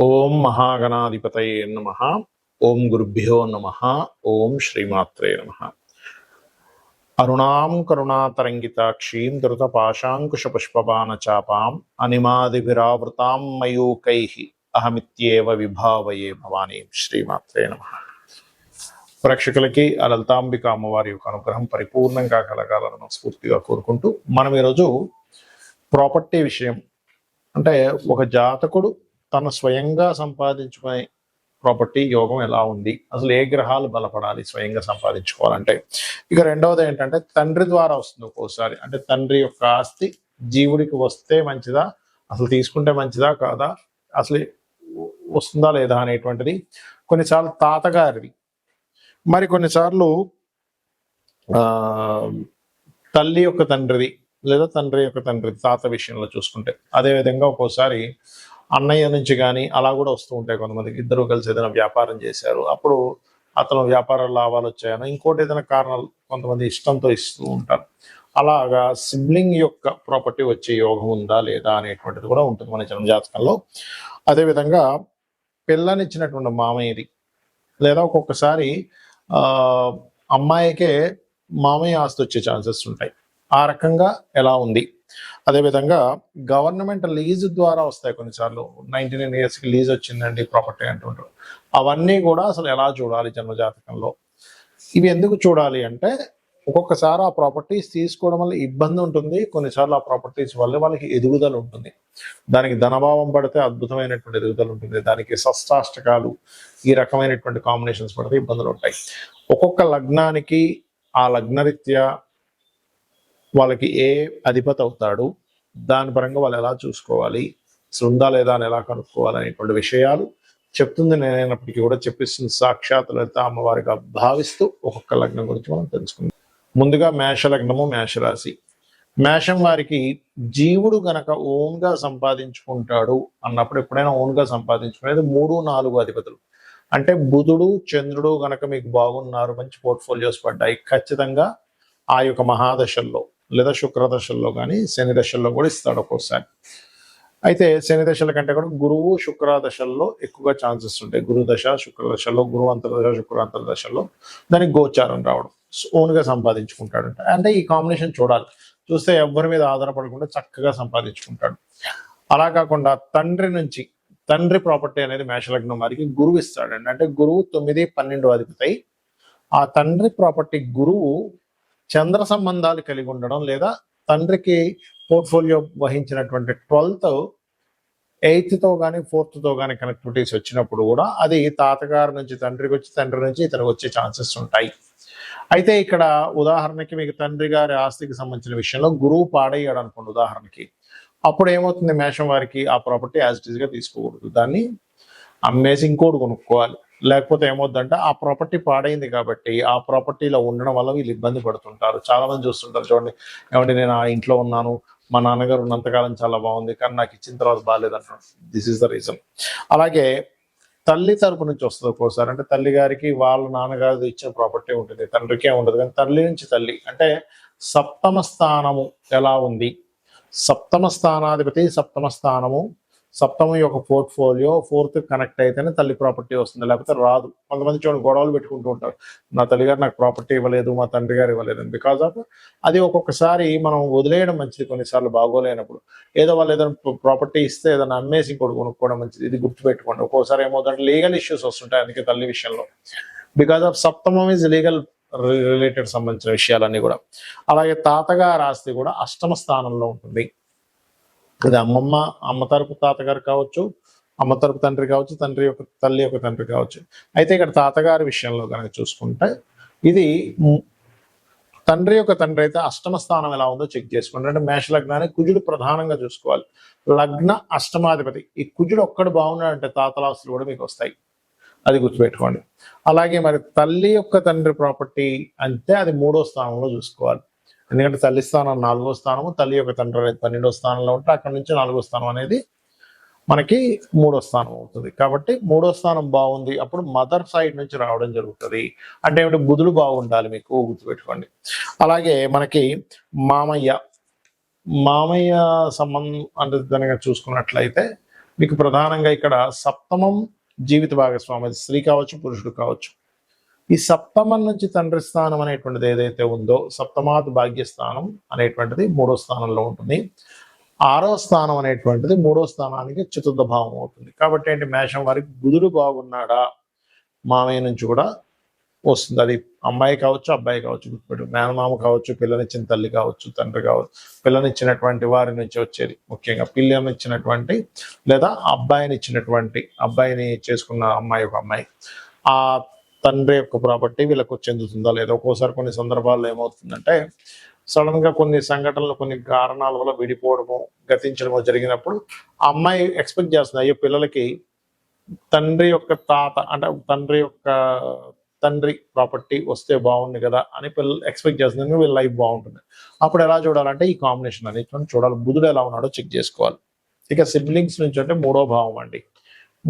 ఓం మహాగణాధిపతయే నమః. ఓం గురుభ్యో నమః. ఓం శ్రీమాత్రే నమః. అరుణాం కరుణాతరంగితాక్షీం ధృతపాశాంకుశపుష్పబాణచాపాం అనిమాదిభిరావృతాం మయూకైః అహమిత్యేవ విభావయే భవానీ. శ్రీమాత్రే నమః. ప్రేక్షకులకి ఆ లలితాంబిక అమ్మవారి యొక్క అనుగ్రహం పరిపూర్ణంగా కలగాలని మనస్ఫూర్తిగా కోరుకుంటూ మనం ఈరోజు ప్రాపర్టీ విషయం, అంటే ఒక జాతకుడు తను స్వయంగా సంపాదించుకునే ప్రాపర్టీ యోగం ఎలా ఉంది, అసలు ఏ గ్రహాలు బలపడాలి స్వయంగా సంపాదించుకోవాలంటే. ఇక రెండవది ఏంటంటే తండ్రి ద్వారా వస్తుంది ఒక్కోసారి, అంటే తండ్రి యొక్క ఆస్తి జీవుడికి వస్తే మంచిదా, అసలు తీసుకుంటే మంచిదా కాదా, అసలు వస్తుందా లేదా అనేటువంటిది. కొన్నిసార్లు తాతగారిది, మరి కొన్నిసార్లు తల్లి యొక్క తండ్రిది లేదా తండ్రి యొక్క తండ్రిది తాత విషయంలో చూసుకుంటే. అదేవిధంగా ఒక్కోసారి అన్నయ్య నుంచి కానీ అలా కూడా వస్తూ ఉంటాయి. కొంతమందికి ఇద్దరు కలిసి ఏదైనా వ్యాపారం చేశారు, అప్పుడు అతను వ్యాపార లాభాలు వచ్చాయని ఇంకోటి ఏదైనా కారణాలు కొంతమంది ఇష్టంతో ఇస్తూ ఉంటారు. అలాగా సిబ్లింగ్ యొక్క ప్రాపర్టీ వచ్చే యోగం ఉందా లేదా అనేటువంటిది కూడా ఉంటుంది మన జన్మజాతకంలో. అదేవిధంగా పిల్లనిచ్చినటువంటి మామయ్యది, లేదా ఒక్కొక్కసారి అమ్మాయికే మామయ్య ఆస్తి వచ్చే ఛాన్సెస్ ఉంటాయి. ఆ రకంగా ఎలా ఉంది. అదేవిధంగా గవర్నమెంట్ లీజు ద్వారా వస్తాయి కొన్నిసార్లు. 99 yearsకి లీజ్ వచ్చిందండి ప్రాపర్టీ అంటుంటారు. అవన్నీ కూడా అసలు ఎలా చూడాలి జన్మజాతకంలో. ఇవి ఎందుకు చూడాలి అంటే ఒక్కొక్కసారి ఆ ప్రాపర్టీస్ తీసుకోవడం వల్ల ఇబ్బంది ఉంటుంది, కొన్నిసార్లు ఆ ప్రాపర్టీస్ వల్ల వాళ్ళకి ఎదుగుదల ఉంటుంది. దానికి ధనభావం పడితే అద్భుతమైనటువంటి ఎదుగుదల ఉంటుంది, దానికి షష్టాష్టకాలు ఈ రకమైనటువంటి కాంబినేషన్స్ పడితే ఇబ్బందులు ఉంటాయి. ఒక్కొక్క లగ్నానికి ఆ లగ్నరీత్యా వాళ్ళకి ఏ అధిపతి అవుతాడు, దాని పరంగా వాళ్ళు ఎలా చూసుకోవాలి, ఉందా లేదా అని ఎలా కనుక్కోవాలి అనేటువంటి విషయాలు చెప్తుంది నేనైనప్పటికీ కూడా చెప్పిస్తుంది సాక్షాత్ లలిత అమ్మవారిగా భావిస్తూ ఒక్కొక్క లగ్నం గురించి మనం తెలుసుకుందాం. ముందుగా మేష లగ్నము, మేషరాశి. మేషం వారికి జీవుడు గనక ఓన్గా సంపాదించుకుంటాడు అన్నప్పుడు, ఎప్పుడైనా ఓన్గా సంపాదించుకునేది 3, 4 అధిపతులు. అంటే బుధుడు చంద్రుడు గనక మీకు బాగున్నారు, మంచి పోర్ట్ఫోలియోస్ పడ్డాయి, ఖచ్చితంగా ఆ యొక్క మహాదశల్లో లేదా శుక్రదశల్లో కానీ శని దశల్లో కూడా ఇస్తాడు ఒక్కోసారి. అయితే శని దశల కంటే కూడా గురువు శుక్రదశల్లో ఎక్కువగా ఛాన్సెస్ ఉంటాయి. గురు దశ శుక్రదశల్లో, గురువు అంతర్దశ శుక్ర అంతర్దశల్లో దానికి గోచారం రావడం, ఓన్గా సంపాదించుకుంటాడంట. అంటే ఈ కాంబినేషన్ చూడాలి, చూస్తే ఎవరి మీద ఆధారపడకుండా చక్కగా సంపాదించుకుంటాడు. అలా కాకుండా తండ్రి ప్రాపర్టీ అనేది మేషలగ్నం వారికి గురువు ఇస్తాడండి. అంటే గురువు 9, 12 అధిపతి. ఆ తండ్రి ప్రాపర్టీ గురువు చంద్ర సంబంధాలు కలిగి ఉండడం, లేదా తండ్రికి పోర్ట్ఫోలియో వహించినటువంటి 12th, 8th కానీ 4th కానీ కనెక్టివిటీస్ వచ్చినప్పుడు కూడా అది తాతగారి నుంచి తండ్రికి వచ్చి, తండ్రి నుంచి ఇతనికి వచ్చే ఛాన్సెస్ ఉంటాయి. అయితే ఇక్కడ ఉదాహరణకి మీకు తండ్రి గారి ఆస్తికి సంబంధించిన విషయంలో గురువు పాడయ్యాడు అనుకోండి ఉదాహరణకి, అప్పుడు ఏమవుతుంది, మేషం వారికి ఆ ప్రాపర్టీ యాజ్ ఇట్ ఈస్గా తీసుకోకూడదు, దాన్ని అమ్మేసి ఇంకోటి కొనుక్కోవాలి. లేకపోతే ఏమవుద్దంటే ఆ ప్రాపర్టీ పాడైంది కాబట్టి ఆ ప్రాపర్టీలో ఉండడం వల్ల వీళ్ళు ఇబ్బంది పడుతుంటారు. చాలా మంది చూస్తుంటారు, చూడండి, ఏమంటే నేను ఆ ఇంట్లో ఉన్నాను, మా నాన్నగారు ఉన్నంతకాలం చాలా బాగుంది, కానీ నాకు ఇచ్చిన తర్వాత బాగాలేదంటారు. This is the reason. అలాగే తల్లి తరపు నుంచి వస్తుంది ఒక్కోసారి, అంటే తల్లి గారికి వాళ్ళ నాన్నగారు ఇచ్చిన ప్రాపర్టీ ఉంటుంది, తండ్రికే ఉండదు. కానీ తల్లి నుంచి తల్లి అంటే సప్తమ స్థానము ఎలా ఉంది, సప్తమ స్థానాధిపతి సప్తమ స్థానము, సప్తమ యొక్క పోర్ట్ఫోలియో 4th కనెక్ట్ అయితేనే తల్లి ప్రాపర్టీ వస్తుంది, లేకపోతే రాదు. కొంతమంది చూడండి గొడవలు పెట్టుకుంటూ ఉంటారు, నా తల్లిగారు నాకు ప్రాపర్టీ ఇవ్వలేదు, మా తండ్రి గారు ఇవ్వలేదు అని. బికాజ్ ఆఫ్ అది ఒక్కొక్కసారి మనం వదిలేయడం మంచిది, కొన్నిసార్లు బాగోలేనప్పుడు. ఏదో వాళ్ళు ఏదైనా ప్రాపర్టీ ఇస్తే ఏదైనా అమ్మేసి ఇంకోటి కొనుక్కోవడం మంచిది. ఇది గుర్తుపెట్టుకోండి. ఒక్కోసారి ఏమవుతుందంటే లీగల్ ఇష్యూస్ వస్తుంటాయి, అందుకే తల్లి విషయంలో. బికాజ్ ఆఫ్ సప్తమం ఈజ్ లీగల్ రిలేటెడ్ సంబంధించిన విషయాలన్నీ కూడా. అలాగే తాతగారి ఆస్తి కూడా అష్టమ స్థానంలో ఉంటుంది. ఇది అమ్మ తరపు తాతగారు కావచ్చు, అమ్మ తరపు తండ్రి కావచ్చు, తల్లి యొక్క తండ్రి కావచ్చు. అయితే ఇక్కడ తాతగారి విషయంలో కనుక చూసుకుంటే ఇది తండ్రి యొక్క తండ్రి అయితే అష్టమ స్థానం ఎలా ఉందో చెక్ చేసుకోండి. అంటే మేష లగ్నాన్ని కుజుడు ప్రధానంగా చూసుకోవాలి, లగ్న అష్టమాధిపతి. ఈ కుజుడు ఒక్కడు బాగున్నాడంటే తాతలాస్తులు కూడా మీకు వస్తాయి, అది గుర్తుపెట్టుకోండి. అలాగే మరి తల్లి యొక్క తండ్రి ప్రాపర్టీ అంటే అది 3వ స్థానంలో చూసుకోవాలి. ఎందుకంటే తల్లి స్థానం 4వ స్థానము, తల్లి యొక్క తండ్రి అనేది 12వ స్థానంలో ఉంటే అక్కడ నుంచి 4వ స్థానం అనేది మనకి 3వ స్థానం అవుతుంది. కాబట్టి 3వ స్థానం బాగుంది, అప్పుడు మదర్ సైడ్ నుంచి రావడం జరుగుతుంది. అంటే ఏమిటి, బుధుడు బాగుండాలి మీకు, గుర్తుపెట్టుకోండి. అలాగే మనకి మామయ్య సంబంధం అంటే కనుక చూసుకున్నట్లయితే మీకు ప్రధానంగా ఇక్కడ సప్తమం జీవిత భాగస్వామి, అది స్త్రీ కావచ్చు పురుషుడు కావచ్చు. ఈ సప్తమం నుంచి తండ్రి స్థానం అనేటువంటిది ఏదైతే ఉందో, సప్తమాత్ భాగ్యస్థానం అనేటువంటిది 3వ స్థానంలో ఉంటుంది. 6వ స్థానం అనేటువంటిది 3వ స్థానానికి చతుర్థ భావం అవుతుంది. కాబట్టి ఏంటి, మేషం వారికి బుధుడు బాగున్నాడా మామయ్య నుంచి కూడా వస్తుంది. అది అమ్మాయి కావచ్చు అబ్బాయి కావచ్చు, గుర్తుపెట్టు, మేనమామ కావచ్చు, పిల్లనిచ్చిన తల్లి కావచ్చు, తండ్రి కావచ్చు, పిల్లనిచ్చినటువంటి వారి నుంచి వచ్చేది, ముఖ్యంగా పిల్లనిచ్చినటువంటి లేదా అబ్బాయిని చేసుకున్న అమ్మాయి ఒక అమ్మాయి, ఆ తండ్రి యొక్క ప్రాపర్టీ వీళ్ళకు చెందుతుందా లేదా. ఒక్కోసారి కొన్ని సందర్భాల్లో ఏమవుతుందంటే సడన్ గా కొన్ని సంఘటనలు, కొన్ని కారణాల వల్ల విడిపోవడము, గతించడము జరిగినప్పుడు ఆ అమ్మాయి ఎక్స్పెక్ట్ చేస్తుంది, అయ్యో పిల్లలకి తండ్రి యొక్క తాత అంటే తండ్రి ప్రాపర్టీ వస్తే బాగుంది కదా అని పిల్లలు ఎక్స్పెక్ట్ చేస్తుంది, వీళ్ళ లైఫ్ బాగుంటుంది. అప్పుడు ఎలా చూడాలంటే ఈ కాంబినేషన్ అనేది చూడాలి, బుధుడు ఎలా ఉన్నాడో చెక్ చేసుకోవాలి. ఇక సిబ్లింగ్స్ నుంచి అంటే 3వ భావం అండి,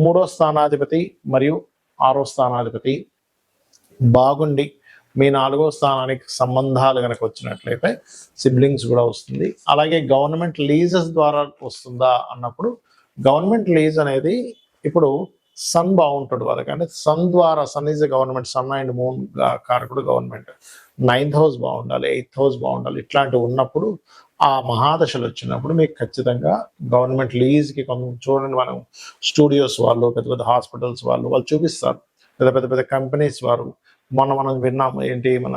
3వ స్థానాధిపతి మరియు 6వ స్థానాధిపతి బాగుండి మీ 4వ స్థానానికి సంబంధాలు కనుక వచ్చినట్లయితే సిబ్లింగ్స్ కూడా వస్తుంది. అలాగే గవర్నమెంట్ లీజెస్ ద్వారా వస్తుందా అన్నప్పుడు, గవర్నమెంట్ లీజ్ అనేది ఇప్పుడు సన్ బాగుంటాడు వాళ్ళకి, అంటే సన్ ద్వారా, sun is government, sun and moon కారకుడు గవర్నమెంట్, 9th హౌస్ బాగుండాలి, 8th హౌస్ బాగుండాలి, ఇట్లాంటివి ఉన్నప్పుడు ఆ మహాదశలు వచ్చినప్పుడు మీకు ఖచ్చితంగా గవర్నమెంట్ లీజ్కి చూడండి, మనం స్టూడియోస్ వాళ్ళు, పెద్ద పెద్ద హాస్పిటల్స్ వాళ్ళు చూపిస్తారు, పెద్ద పెద్ద కంపెనీస్ వారు. మనం విన్నాము ఏంటి, మన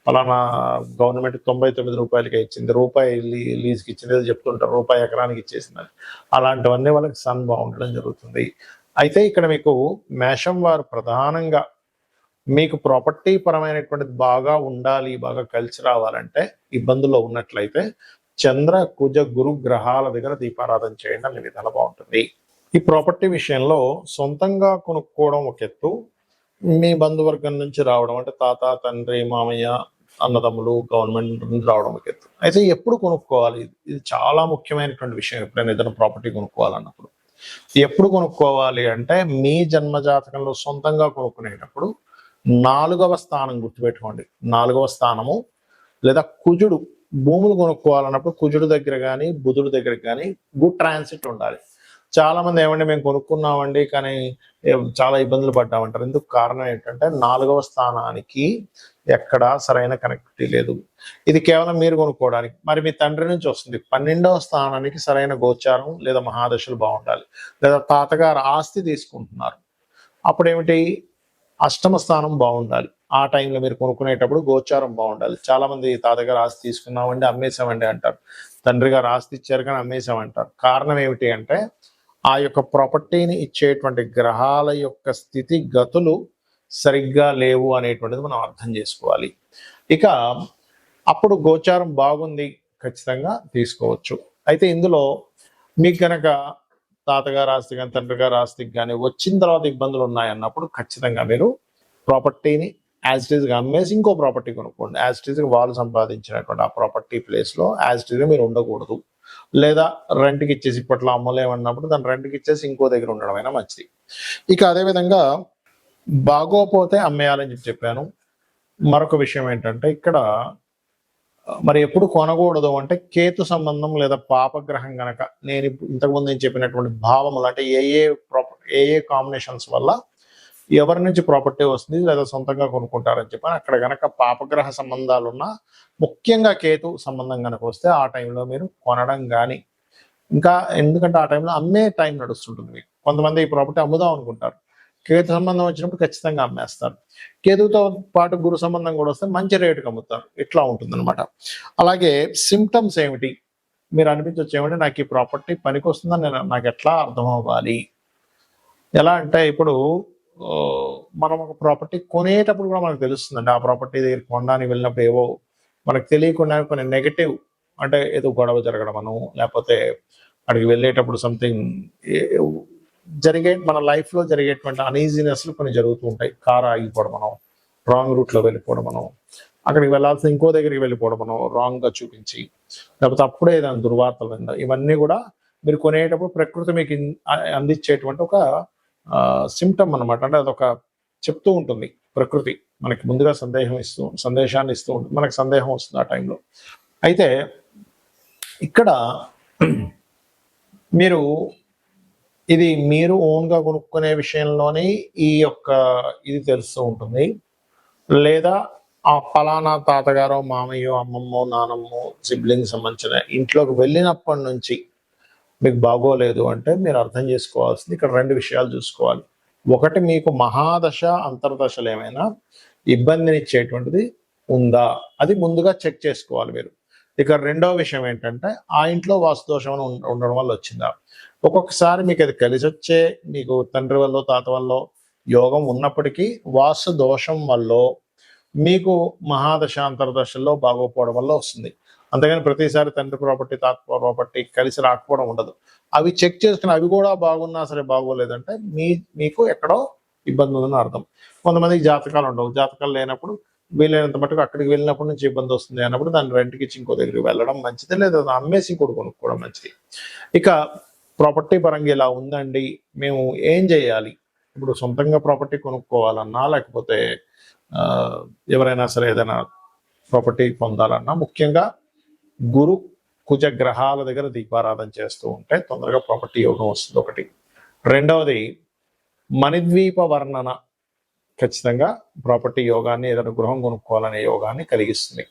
ఫలానా గవర్నమెంట్ 99 రూపాయలకి ఇచ్చింది, రూపాయి లీజ్కి ఇచ్చింది ఏదో చెప్తుంటారు, రూపాయి ఎకరానికి ఇచ్చేసింది. అలాంటివన్నీ వాళ్ళకి సన్ బాగుండడం జరుగుతుంది. అయితే ఇక్కడ మీకు మేషం వారు ప్రధానంగా మీకు ప్రాపర్టీ పరమైనటువంటిది బాగా ఉండాలి, బాగా కలిసి రావాలంటే, ఇబ్బందుల్లో ఉన్నట్లయితే చంద్ర కుజ గురు గ్రహాల దగ్గర దీపారాధన చేయండి, అనే విధానం బాగుంటుంది. ఈ ప్రాపర్టీ విషయంలో సొంతంగా కొనుక్కోవడం ఒక ఎత్తు, మీ బంధువర్గం నుంచి రావడం అంటే తాత, తండ్రి, మామయ్య, అన్నదమ్ములు, గవర్నమెంట్ నుంచి రావడం ఒక ఎత్తు. అయితే ఎప్పుడు కొనుక్కోవాలి, ఇది చాలా ముఖ్యమైనటువంటి విషయం. ఎప్పుడైనా ఏదైనా ప్రాపర్టీ కొనుక్కోవాలన్నప్పుడు ఎప్పుడు కొనుక్కోవాలి అంటే, మీ జన్మ జాతకంలో సొంతంగా కొనుక్కునేటప్పుడు 4వ స్థానం గుర్తుపెట్టుకోండి. 4వ స్థానము లేదా కుజుడు, భూములు కొనుక్కోవాలన్నప్పుడు కుజుడు దగ్గర కానీ బుధుడు దగ్గర కానీ గుడ్ ట్రాన్సిట్ ఉండాలి. చాలా మంది ఏమంటే మేము కొనుక్కున్నామండి కానీ చాలా ఇబ్బందులు పడ్డామంటారు. ఎందుకు కారణం ఏంటంటే 4వ స్థానానికి ఎక్కడా సరైన కనెక్టివిటీ లేదు. ఇది కేవలం మీరు కొనుక్కోవడానికి. మరి మీ తండ్రి నుంచి వస్తుంది. 12వ స్థానానికి సరైన గోచారం లేదా మహాదశలు బాగుండాలి, లేదా తాతగారు ఆస్తి తీసుకుంటున్నారు, అప్పుడేమిటి, 8వ స్థానం బాగుండాలి. ఆ టైంలో మీరు కొనుక్కునేటప్పుడు గోచారం బాగుండాలి. చాలా మంది తాతగారు ఆస్తి తీసుకున్నామండి అమ్మేశామండి అంటారు, తండ్రి గారు ఆస్తి ఇచ్చారు కానీ అమ్మేశామంటారు. కారణం ఏమిటి అంటే ఆ యొక్క ప్రాపర్టీని ఇచ్చేటువంటి గ్రహాల యొక్క స్థితి గతులు సరిగ్గా లేవు అనేటువంటిది మనం అర్థం చేసుకోవాలి. ఇక అప్పుడు గోచారం బాగుంది, ఖచ్చితంగా తీసుకోవచ్చు. అయితే ఇందులో మీకు కనుక తాతగారు ఆస్తి కానీ తండ్రి గారు ఆస్తికి కానీ వచ్చిన తర్వాత ఇబ్బందులు ఉన్నాయన్నప్పుడు ఖచ్చితంగా మీరు ప్రాపర్టీని యాజ్ ఇట్ ఈస్గా అమ్మేసి ఇంకో ప్రాపర్టీ కొనుక్కోండి. యాజ్ ఇట్ ఈస్గా వాళ్ళు సంపాదించినటువంటి ఆ ప్రాపర్టీ ప్లేస్లో యాజ్ ఇట్ ఈస్గా మీరు ఉండకూడదు. లేదా రెంట్కి ఇచ్చేసి, ఇప్పట్లో అమ్మలేమన్నప్పుడు దాన్ని రెంట్కి ఇచ్చేసి ఇంకో దగ్గర ఉండడం అయినా మంచిది. ఇక అదేవిధంగా బాగోపోతే అమ్మేయాలని చెప్పాను. మరొక విషయం ఏంటంటే ఇక్కడ మరి ఎప్పుడు కొనకూడదు అంటే కేతు సంబంధం లేదా పాపగ్రహం గనక, నేను ఇంతకుముందు నేను చెప్పినటువంటి భావములు అంటే ఏ కాంబినేషన్స్ వల్ల ఎవరి నుంచి ప్రాపర్టీ వస్తుంది లేదా సొంతంగా కొనుక్కుంటారని చెప్పని అక్కడ గనక పాపగ్రహ సంబంధాలు ఉన్నా, ముఖ్యంగా కేతు సంబంధం కనుక వస్తే ఆ టైంలో మీరు కొనడం కానీ, ఇంకా ఎందుకంటే ఆ టైంలో అమ్మే టైం నడుస్తుంటుంది మీకు. కొంతమంది ఈ ప్రాపర్టీ అమ్ముదాం అనుకుంటారు, కేతు సంబంధం వచ్చినప్పుడు ఖచ్చితంగా అమ్మేస్తారు. కేతుతో పాటు గురు సంబంధం కూడా వస్తే మంచి రేటుకి అమ్ముతారు. ఇట్లా ఉంటుంది అనమాట. అలాగే సిమ్టమ్స్ ఏమిటి, మీరు అనిపించవచ్చు ఏమంటే నాకు ఈ ప్రాపర్టీ పనికి వస్తుందని నాకు ఎట్లా అర్థం అవ్వాలి. ఎలా అంటే ఇప్పుడు మనం ఒక ప్రాపర్టీ కొనేటప్పుడు కూడా మనకు తెలుస్తుందండి. ఆ ప్రాపర్టీ దగ్గర కొనడానికి వెళ్ళినప్పుడు ఏవో మనకు తెలియకుండా కొన్ని నెగటివ్, అంటే ఏదో గొడవ జరగడమను, లేకపోతే అక్కడికి వెళ్ళేటప్పుడు సంథింగ్ మన లైఫ్లో జరిగేటువంటి అనీజీనెస్లు కొన్ని జరుగుతూ ఉంటాయి. కారు ఆగిపోవడం, మనం రాంగ్ రూట్లో వెళ్ళిపోవడం, మనం అక్కడికి వెళ్ళాల్సిన ఇంకో దగ్గరికి వెళ్ళిపోవడం, మనం రాంగ్గా చూపించి, లేకపోతే అప్పుడే ఏదైనా దుర్వార్తలు వినడం, ఇవన్నీ కూడా మీరు కొనేటప్పుడు ప్రకృతి మీకు అందించేటువంటి ఒక సిమ్టమ్ అనమాట. అంటే అదొక చెప్తూ ఉంటుంది ప్రకృతి మనకి, ముందుగా సందేశాన్ని ఇస్తూ ఉంటుంది, మనకు సందేహం వస్తుంది ఆ టైంలో. అయితే ఇక్కడ మీరు ఇది మీరు ఓన్గా కొనుక్కునే విషయంలోనే ఈ యొక్క ఇది తెలుస్తూ ఉంటుంది. లేదా ఆ పలానా తాతగారో, మామయ్యో, అమ్మమ్మో, నానమ్మో, సిబ్లింగ్స్ సంబంధించిన ఇంట్లోకి వెళ్ళినప్పటి నుంచి మీకు బాగోలేదు అంటే మీరు అర్థం చేసుకోవాల్సింది ఇక్కడ 2 విషయాలు చూసుకోవాలి. ఒకటి, మీకు మహాదశ, అంతర్దశలు ఏమైనా ఇబ్బందినిచ్చేటువంటిది ఉందా? అది ముందుగా చెక్ చేసుకోవాలి మీరు. ఇక రెండవ విషయం ఏంటంటే, ఆ ఇంట్లో వాస్తు దోషం అని ఉండడం వల్ల వచ్చిందా? ఒక్కొక్కసారి మీకు అది కలిసొచ్చే, మీకు తండ్రి వల్లో, తాత వల్లో యోగం ఉన్నప్పటికీ వాస్తు దోషం వల్లో మీకు మహాదశ, అంతర్దశల్లో బాగోకపోవడం వల్ల వస్తుంది. అంతేగాని ప్రతిసారి తండ్రి ప్రాపర్టీ, తాత ప్రాపర్టీ కలిసి రాకపోవడం ఉండదు. అవి చెక్ చేసుకుని అవి కూడా బాగున్నా సరే బాగోలేదంటే మీకు ఎక్కడో ఇబ్బంది ఉందని అర్థం. కొంతమందికి జాతకాలు ఉండవు. జాతకాలు లేనప్పుడు వీలైనంత మటుకు అక్కడికి వెళ్ళినప్పటి నుంచి ఇబ్బంది వస్తుంది అన్నప్పుడు దాన్ని రెంట్కి ఇచ్చి ఇంకో దగ్గరికి వెళ్ళడం మంచిది, లేదా అమ్మేసి ఇంకోటి కొనుక్కోవడం మంచిది. ఇక ప్రాపర్టీ పరంగా ఇలా ఉందండి, మేము ఏం చేయాలి? ఇప్పుడు సొంతంగా ప్రాపర్టీ కొనుక్కోవాలన్నా, లేకపోతే ఎవరైనా సరే ఏదైనా ప్రాపర్టీ పొందాలన్నా ముఖ్యంగా గురు కుజ గ్రహాల దగ్గర దీపారాధన చేస్తూ ఉంటే తొందరగా ప్రాపర్టీ యోగం వస్తుంది ఒకటి. రెండవది, మణిద్వీప వర్ణన ఖచ్చితంగా ప్రాపర్టీ యోగాన్ని, ఏదైనా గృహం కొనుక్కోవాలనే యోగాన్ని కలిగిస్తుంది.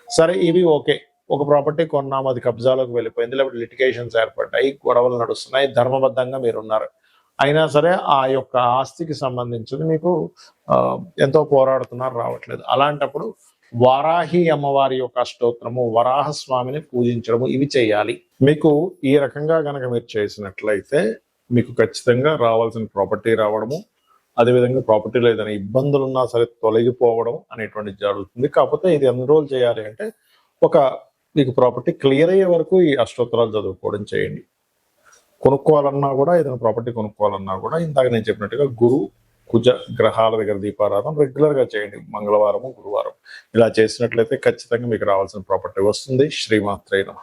సరే, ఇవి ఓకే. ఒక ప్రాపర్టీ కొన్నాము, అది కబ్జాలోకి వెళ్ళిపోయింది, లేకపోతే లిటిగేషన్స్ ఏర్పడ్డాయి, గొడవలు నడుస్తున్నాయి, ధర్మబద్ధంగా మీరున్నారు, అయినా సరే ఆ యొక్క ఆస్తికి సంబంధించింది మీకు ఎంతో పోరాడుతున్నారు, రావట్లేదు. అలాంటప్పుడు వారాహి అమ్మవారి యొక్క అష్టోత్తరము, వరాహ స్వామిని పూజించడము, ఇవి చేయాలి. మీకు ఈ రకంగా గనక మీరు చేసినట్లయితే మీకు ఖచ్చితంగా రావాల్సిన ప్రాపర్టీ రావడము, అదేవిధంగా ప్రాపర్టీలో ఏదైనా ఇబ్బందులు ఉన్నా సరే తొలగిపోవడం అనేటువంటిది జరుగుతుంది. కాకపోతే ఇది ఎన్ని రోజులు చేయాలి అంటే, మీకు ప్రాపర్టీ క్లియర్ అయ్యే వరకు ఈ అష్టోత్తరాలు చదువుకోవడం చేయండి. కొనుక్కోవాలన్నా కూడా, ఏదైనా ప్రాపర్టీ కొనుక్కోవాలన్నా కూడా ఇందాక నేను చెప్పినట్టుగా గురు కుజ గ్రహాల దగ్గర దీపారాధన రెగ్యులర్గా చేయండి. మంగళవారము, గురువారం ఇలా చేసినట్లయితే ఖచ్చితంగా మీకు రావాల్సిన ప్రాపర్టీ వస్తుంది. శ్రీమాత్రే నమః.